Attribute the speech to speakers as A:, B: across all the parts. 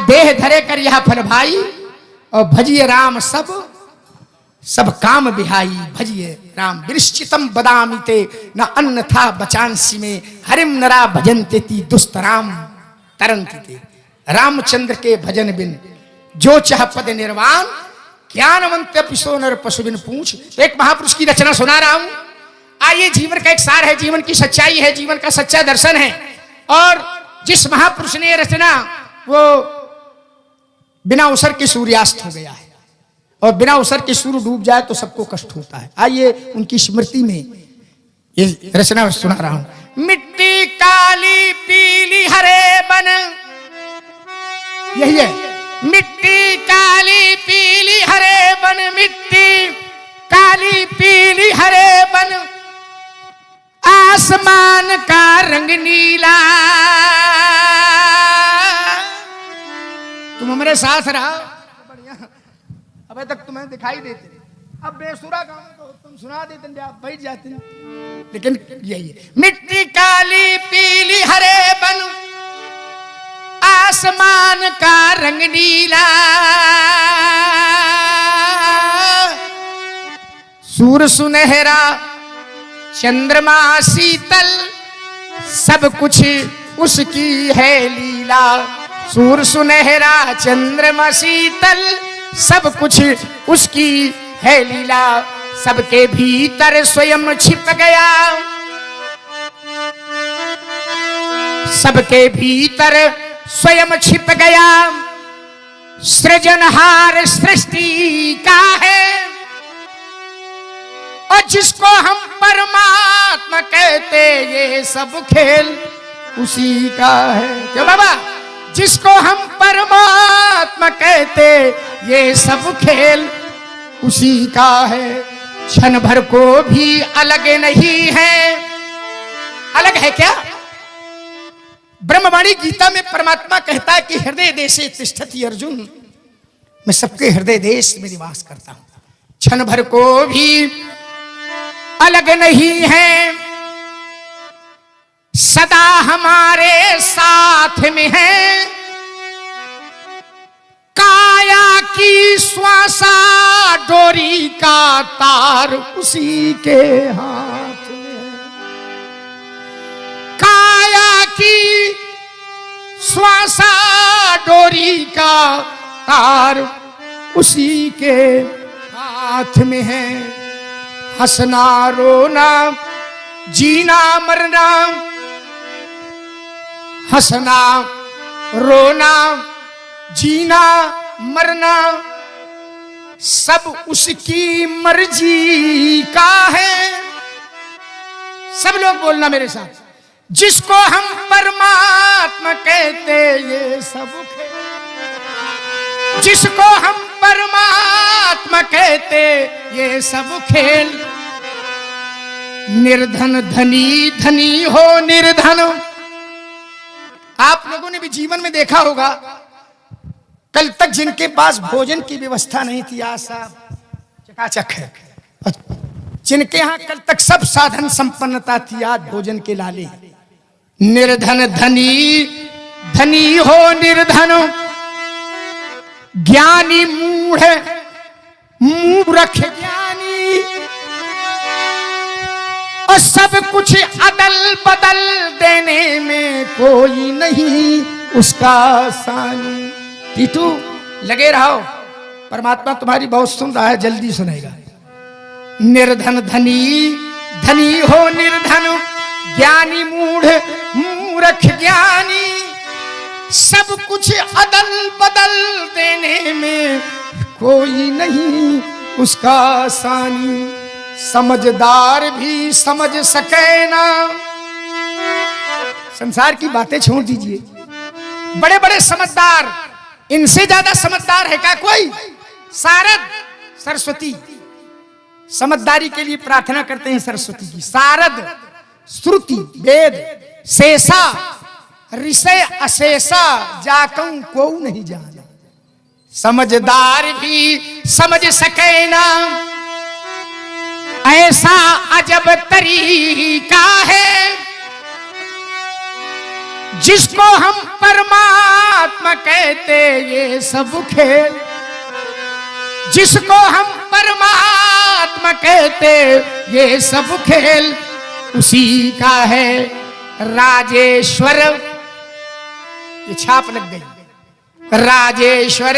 A: देह धरे कर यह फल भाई, और भजिए राम सब सब काम बिहाई। भजिए राम विनिश्चितम बदामी ते, न अन्न था बचांसी में, हरिम नरा भजनते ती दुस्तराम तरंती ते। रामचंद्र के भजन बिन जो चाह पद निर्वाण, ज्ञानवंत पिसो नर पशु बिन पूछ। एक महापुरुष की रचना सुना रहा हूं। आइए, जीवन का एक सार है, जीवन की सच्चाई है, जीवन का सच्चा दर्शन है। और जिस महापुरुष ने रचना, वो बिना अवसर के सूर्यास्त हो गया है, और बिना अवसर के सूर्य डूब जाए तो सबको कष्ट होता है। आइए उनकी स्मृति में ये रचना सुना रहा हूं। मिट्टी काली पीली हरे बन, यही है। मिट्टी काली पीली हरे बन, मिट्टी काली पीली हरे बन, आसमान का रंग नीला। तुम हमारे साथ रहा, बढ़िया। अबे तक तुम्हें दिखाई देते, अब बेसुरा गाँव तो तुम सुना देते, आप बैठ जाते। लेकिन यही है, मिट्टी काली पीली हरे बन, आसमान का रंग नीला। सूर्य सुनहरा चंद्रमा शीतल, सब कुछ उसकी है लीला। सूर्य सुनहरा चंद्रमा शीतल, सब कुछ उसकी है लीला। सबके भीतर स्वयं छिप गया, सबके भीतर स्वयं छिप गया। सृजनहार सृष्टि का है, और जिसको हम परमात्मा कहते, ये सब खेल उसी का है। क्यों बाबा? जिसको हम परमात्मा कहते, ये सब खेल उसी का है। क्षण भर को भी अलग नहीं है। अलग है क्या? ब्रह्मवाणी गीता में परमात्मा कहता है कि हृदय देशे तिष्ठति अर्जुन, मैं सबके हृदय देश में निवास करता हूं। क्षण भर को भी अलग नहीं है, सदा हमारे साथ में है। काया की श्वासा डोरी का तार उसी के हाथ में है। काया की श्वासा डोरी का तार उसी के हाथ में है। हंसना रोना जीना मरना, हंसना रोना जीना मरना, सब उसकी मर्जी का है। सब लोग बोलना मेरे साथ। जिसको हम परमात्मा कहते, ये सब खेल। जिसको हम परमात्मा कहते, ये सब खेल। निर्धन धनी, धनी हो निर्धन। आप लोगों ने भी जीवन में देखा होगा, कल तक जिनके पास भोजन की व्यवस्था नहीं थी, आज साहब चकाचक है। जिनके यहां कल तक सब साधन संपन्नता थी, आज भोजन के लाले। निर्धन धनी, धनी हो निर्धन। ज्ञानी मूढ़, मूर्ख ज्ञानी। और सब कुछ अदल बदल देने में कोई नहीं उसका सानी। टीटू लगे रहो, परमात्मा तुम्हारी बहुत सुन रहा है, जल्दी सुनेगा। निर्धन धनी, धनी हो निर्धन। ज्ञानी मूढ़, मूर्ख ज्ञानी। सब कुछ अदल बदल देने में कोई नहीं उसका सानी। समझदार भी समझ सके ना। संसार की बातें छोड़ दीजिए, बड़े बड़े समझदार, इनसे ज्यादा समझदार है क्या कोई? सारद सरस्वती समझदारी के लिए प्रार्थना करते हैं सरस्वती की। सारद, श्रुति, वेद, शेषा, ऋषय अशेषा, जाकं को नहीं जाना। समझदार भी समझ सके ना, ऐसा अजब तरीका है। जिसको हम परमात्मा कहते ये सब खेल, जिसको हम परमात्मा कहते ये सब खेल, उसी का है राजेश्वर। ये छाप लग गई। राजेश्वर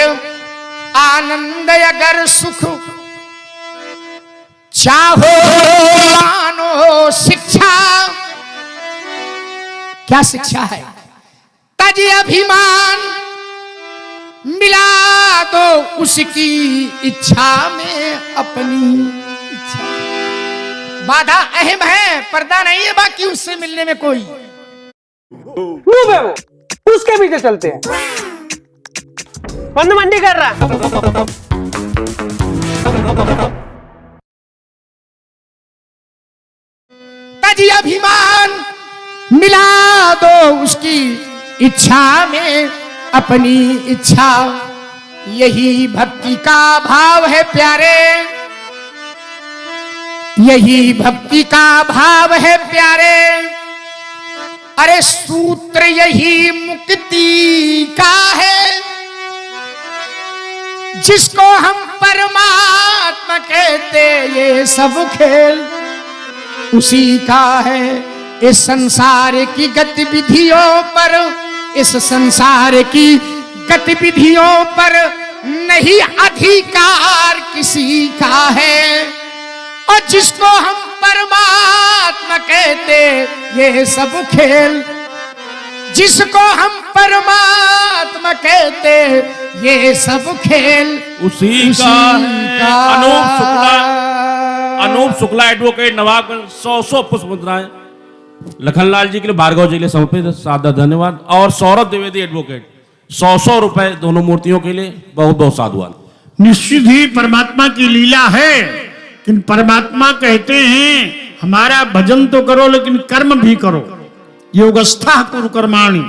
A: आनंद अगर सुख चाहो मानो शिक्षा। क्या शिक्षा है? तज अभिमान मिला दो उसकी इच्छा में अपनी इच्छा। बाधा अहम है, पर्दा नहीं है बाकी उससे मिलने में कोई।
B: मूव है वो, उसके पीछे चलते हैं। बंद मंडी कर रहा
A: तज अभिमान मिला दो उसकी इच्छा में अपनी इच्छा। यही भक्ति का भाव है प्यारे, यही भक्ति का भाव है प्यारे। अरे सूत्र यही मुक्ति का है, जिसको हम परमात्मा कहते ये सब खेल उसी का है। इस संसार की गतिविधियों पर, इस संसार की गतिविधियों पर नहीं अधिकार किसी का है। और जिसको हम परमात्मा कहते ये सब खेल, जिसको हम परमात्मा कहते ये सब खेल
C: उसी का है। अनूप शुक्ला एडवोकेट नवाबगंज 100 पुष्प मुद्राएं लखनलाल जी के लिए, भार्गव जी के लिए समर्पित, सादर धन्यवाद। और सौरभ द्विवेदी एडवोकेट 100 रुपए दोनों मूर्तियों के लिए, बहुत बहुत साधुवाद।
D: निश्चित ही परमात्मा की लीला है, लेकिन परमात्मा कहते हैं हमारा भजन तो करो लेकिन कर्म भी करो। योगस्था कुरु कर्माणि।